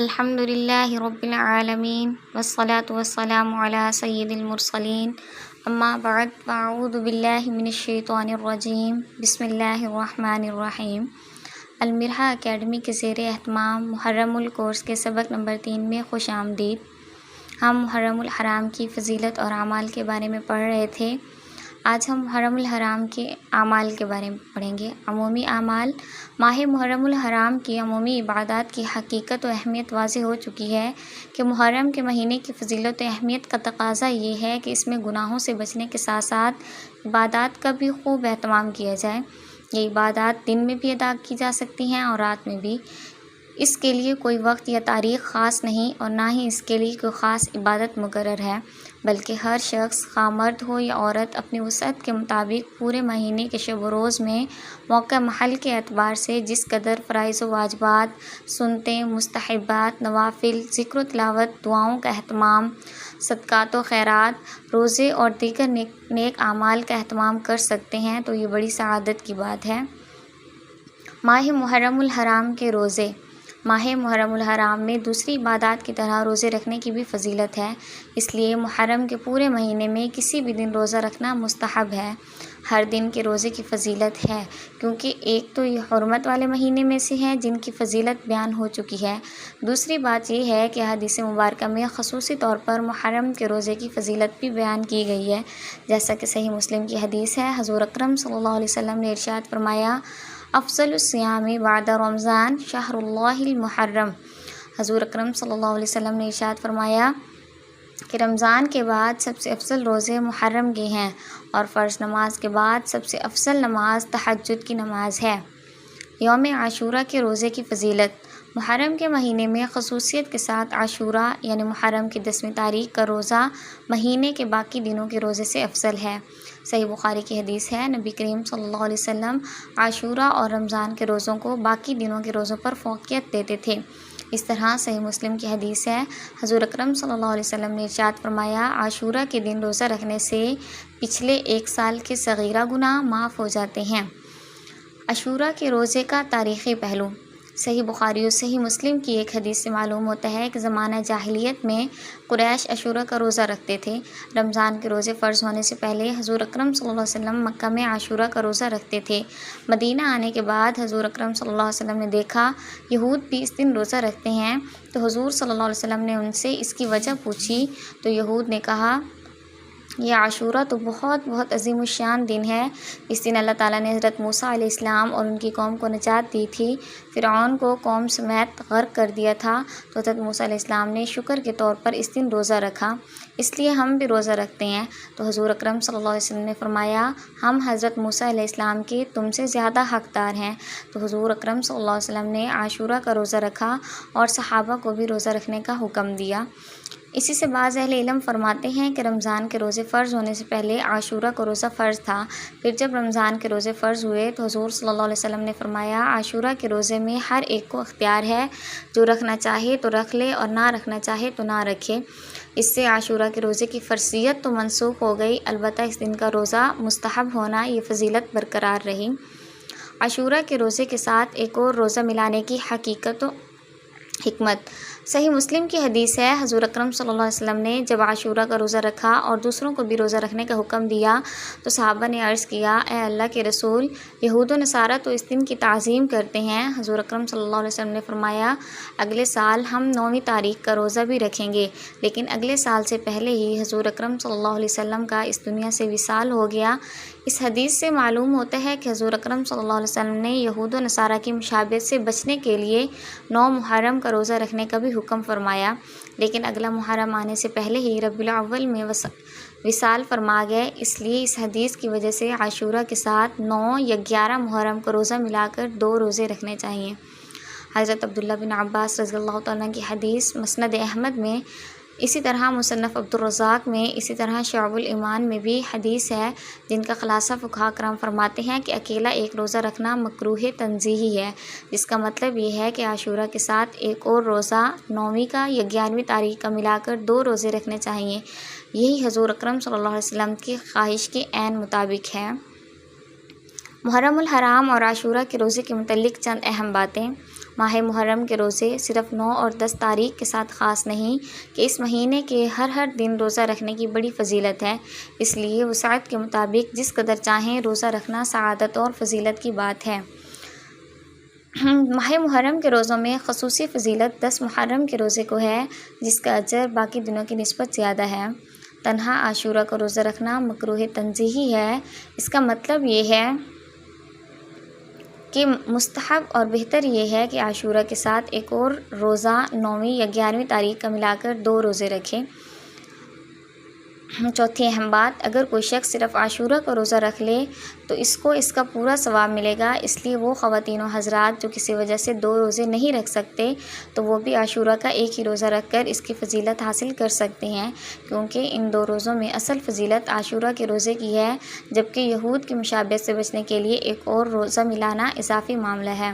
الحمد للہ رب العالمین والصلاة والسلام علی سید المرسلین اما بعد فاعوذ باللہ من الشیطان الرجیم بسم اللہ الرحمن الرحیم۔ المرحہ اکیڈمی کے زیر اہتمام محرم الکورس کے سبق نمبر 3 میں خوش آمدید۔ ہم محرم الحرام کی فضیلت اور اعمال کے بارے میں پڑھ رہے تھے۔ آج ہم محرم الحرام کے اعمال کے بارے میں پڑھیں گے۔ عمومی اعمال۔ ماہ محرم الحرام کی عمومی عبادات کی حقیقت و اہمیت واضح ہو چکی ہے کہ محرم کے مہینے کی فضیلت و اہمیت کا تقاضا یہ ہے کہ اس میں گناہوں سے بچنے کے ساتھ ساتھ عبادات کا بھی خوب اہتمام کیا جائے۔ یہ عبادات دن میں بھی ادا کی جا سکتی ہیں اور رات میں بھی۔ اس کے لیے کوئی وقت یا تاریخ خاص نہیں اور نہ ہی اس کے لیے کوئی خاص عبادت مقرر ہے، بلکہ ہر شخص خواہ مرد ہو یا عورت اپنی وسعت کے مطابق پورے مہینے کے شب و روز میں موقع محل کے اعتبار سے جس قدر فرائض و واجبات، سنتیں، مستحبات، نوافل، ذکر و تلاوت، دعاؤں کا اہتمام، صدقات و خیرات، روزے اور دیگر نیک اعمال کا اہتمام کر سکتے ہیں تو یہ بڑی سعادت کی بات ہے۔ ماہ محرم الحرام کے روزے۔ ماہ محرم الحرام میں دوسری عبادات کی طرح روزے رکھنے کی بھی فضیلت ہے، اس لیے محرم کے پورے مہینے میں کسی بھی دن روزہ رکھنا مستحب ہے۔ ہر دن کے روزے کی فضیلت ہے، کیونکہ ایک تو یہ حرمت والے مہینے میں سے ہے جن کی فضیلت بیان ہو چکی ہے۔ دوسری بات یہ ہے کہ حدیث مبارکہ میں خصوصی طور پر محرم کے روزے کی فضیلت بھی بیان کی گئی ہے، جیسا کہ صحیح مسلم کی حدیث ہے۔ حضور اکرم صلی اللہ علیہ وسلم نے ارشاد فرمایا، افضل الصیام بعد رمضان شہر اللہ المحرم۔ حضور اکرم صلی اللہ علیہ وسلم نے ارشاد فرمایا کہ رمضان کے بعد سب سے افضل روزے محرم کے ہیں اور فرض نماز کے بعد سب سے افضل نماز تہجد کی نماز ہے۔ یوم عاشورہ کے روزے کی فضیلت۔ محرم کے مہینے میں خصوصیت کے ساتھ عاشورہ یعنی محرم کی 10ویں تاریخ کا روزہ مہینے کے باقی دنوں کے روزے سے افضل ہے۔ صحیح بخاری کی حدیث ہے، نبی کریم صلی اللہ علیہ وسلم عاشورہ اور رمضان کے روزوں کو باقی دنوں کے روزوں پر فوقیت دیتے تھے۔ اس طرح صحیح مسلم کی حدیث ہے، حضور اکرم صلی اللہ علیہ وسلم نے ارشاد فرمایا، عاشورہ کے دن روزہ رکھنے سے پچھلے 1 سال کے صغیرہ گناہ معاف ہو جاتے ہیں۔ عاشورہ کے روزے کا تاریخی پہلو۔ صحیح بخاری اور صحیح مسلم کی ایک حدیث سے معلوم ہوتا ہے کہ زمانہ جاہلیت میں قریش عاشورہ کا روزہ رکھتے تھے۔ رمضان کے روزے فرض ہونے سے پہلے حضور اکرم صلی اللہ علیہ وسلم مکہ میں عاشورہ کا روزہ رکھتے تھے۔ مدینہ آنے کے بعد حضور اکرم صلی اللہ علیہ وسلم نے دیکھا یہود بھی اس دن روزہ رکھتے ہیں، تو حضور صلی اللہ علیہ وسلم نے ان سے اس کی وجہ پوچھی تو یہود نے کہا، یہ عاشورہ تو بہت عظیم الشان دن ہے۔ اس دن اللہ تعالیٰ نے حضرت موسیٰ علیہ السلام اور ان کی قوم کو نجات دی تھی، فرعون کو قوم سمیت غرق کر دیا تھا، تو حضرت موسیٰ علیہ السلام نے شکر کے طور پر اس دن روزہ رکھا، اس لیے ہم بھی روزہ رکھتے ہیں۔ تو حضور اکرم صلی اللہ علیہ وسلم نے فرمایا، ہم حضرت موسیٰ علیہ السلام کے تم سے زیادہ حقدار ہیں۔ تو حضور اکرم صلی اللہ علیہ وسلم نے عاشورہ کا روزہ رکھا اور صحابہ کو بھی روزہ رکھنے کا حکم دیا۔ اسی سے بعض اہل علم فرماتے ہیں کہ رمضان کے روزے فرض ہونے سے پہلے عاشورہ کا روزہ فرض تھا، پھر جب رمضان کے روزے فرض ہوئے تو حضور صلی اللہ علیہ وسلم نے فرمایا، عاشورہ کے روزے میں ہر ایک کو اختیار ہے، جو رکھنا چاہے تو رکھ لے اور نہ رکھنا چاہے تو نہ رکھے۔ اس سے عاشورہ کے روزے کی فرضیت تو منسوخ ہو گئی، البتہ اس دن کا روزہ مستحب ہونا یہ فضیلت برقرار رہی۔ عاشورہ کے روزے کے ساتھ ایک اور روزہ ملانے کی حقیقت و حکمت۔ صحیح مسلم کی حدیث ہے، حضور اکرم صلی اللہ علیہ وسلم نے جب عاشورہ کا روزہ رکھا اور دوسروں کو بھی روزہ رکھنے کا حکم دیا تو صحابہ نے عرض کیا، اے اللہ کے رسول، یہود و نصارہ تو اس دن کی تعظیم کرتے ہیں۔ حضور اکرم صلی اللہ علیہ وسلم نے فرمایا، اگلے سال ہم 9ویں تاریخ کا روزہ بھی رکھیں گے، لیکن اگلے سال سے پہلے ہی حضور اکرم صلی اللہ علیہ وسلم کا اس دنیا سے وصال ہو گیا۔ اس حدیث سے معلوم ہوتا ہے کہ حضور اکرم صلی اللہ علیہ وسلم نے یہود و نصارہ کی مشابہت سے بچنے کے لیے 9 محرم کا روزہ رکھنے کا بھی حکم فرمایا، لیکن اگلا محرم آنے سے پہلے ہی ربیع الاول میں وصال فرما گئے۔ اس لیے اس حدیث کی وجہ سے عاشورہ کے ساتھ 9 یا 11 محرم کا روزہ ملا کر 2 روزے رکھنے چاہیے۔ حضرت عبداللہ بن عباس رضی اللہ تعالیٰ کی حدیث مسند احمد میں، اسی طرح مصنف عبدالرزاق میں، اسی طرح شعب الایمان میں بھی حدیث ہے، جن کا خلاصہ فقہاء کرام فرماتے ہیں کہ اکیلا ایک روزہ رکھنا مکروہ تنزیہی ہے، جس کا مطلب یہ ہے کہ عاشورہ کے ساتھ ایک اور روزہ 9ویں کا یا 11ویں تاریخ کا ملا کر 2 روزے رکھنے چاہیے۔ یہی حضور اکرم صلی اللہ علیہ وسلم کی خواہش کے عین مطابق ہے۔ محرم الحرام اور عاشورہ کے روزے کے متعلق چند اہم باتیں۔ ماہ محرم کے روزے صرف 9 اور 10 تاریخ کے ساتھ خاص نہیں کہ اس مہینے کے ہر دن روزہ رکھنے کی بڑی فضیلت ہے، اس لیے وسعت کے مطابق جس قدر چاہیں روزہ رکھنا سعادت اور فضیلت کی بات ہے۔ ماہ محرم کے روزوں میں خصوصی فضیلت 10 محرم کے روزے کو ہے، جس کا اجر باقی دنوں کی نسبت زیادہ ہے۔ تنہا عاشورہ کا روزہ رکھنا مکروہ تنزیہی ہے، اس کا مطلب یہ ہے کہ مستحب اور بہتر یہ ہے کہ عاشورہ کے ساتھ ایک اور روزہ 9ویں یا 11ویں تاریخ کا ملا کر 2 روزے رکھے۔ چوتھی اہم بات، اگر کوئی شخص صرف عاشورہ کا روزہ رکھ لے تو اس کو اس کا پورا ثواب ملے گا، اس لیے وہ خواتین و حضرات جو کسی وجہ سے 2 روزے نہیں رکھ سکتے تو وہ بھی عاشورہ کا ایک ہی روزہ رکھ کر اس کی فضیلت حاصل کر سکتے ہیں، کیونکہ ان 2 روزوں میں اصل فضیلت عاشورہ کے روزے کی ہے، جبکہ یہود کی مشابہت سے بچنے کے لیے ایک اور روزہ ملانا اضافی معاملہ ہے۔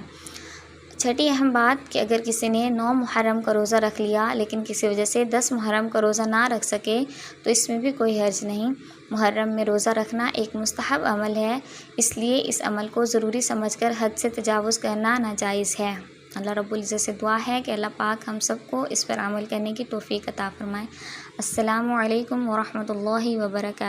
چھٹی اہم بات کہ اگر کسی نے 9 محرم کا روزہ رکھ لیا لیکن کسی وجہ سے 10 محرم کا روزہ نہ رکھ سکے تو اس میں بھی کوئی حرج نہیں۔ محرم میں روزہ رکھنا ایک مستحب عمل ہے، اس لیے اس عمل کو ضروری سمجھ کر حد سے تجاوز کرنا ناجائز ہے۔ اللہ رب العزت سے دعا ہے کہ اللہ پاک ہم سب کو اس پر عمل کرنے کی توفیق عطا فرمائے۔ السلام علیکم ورحمۃ اللہ وبرکاتہ۔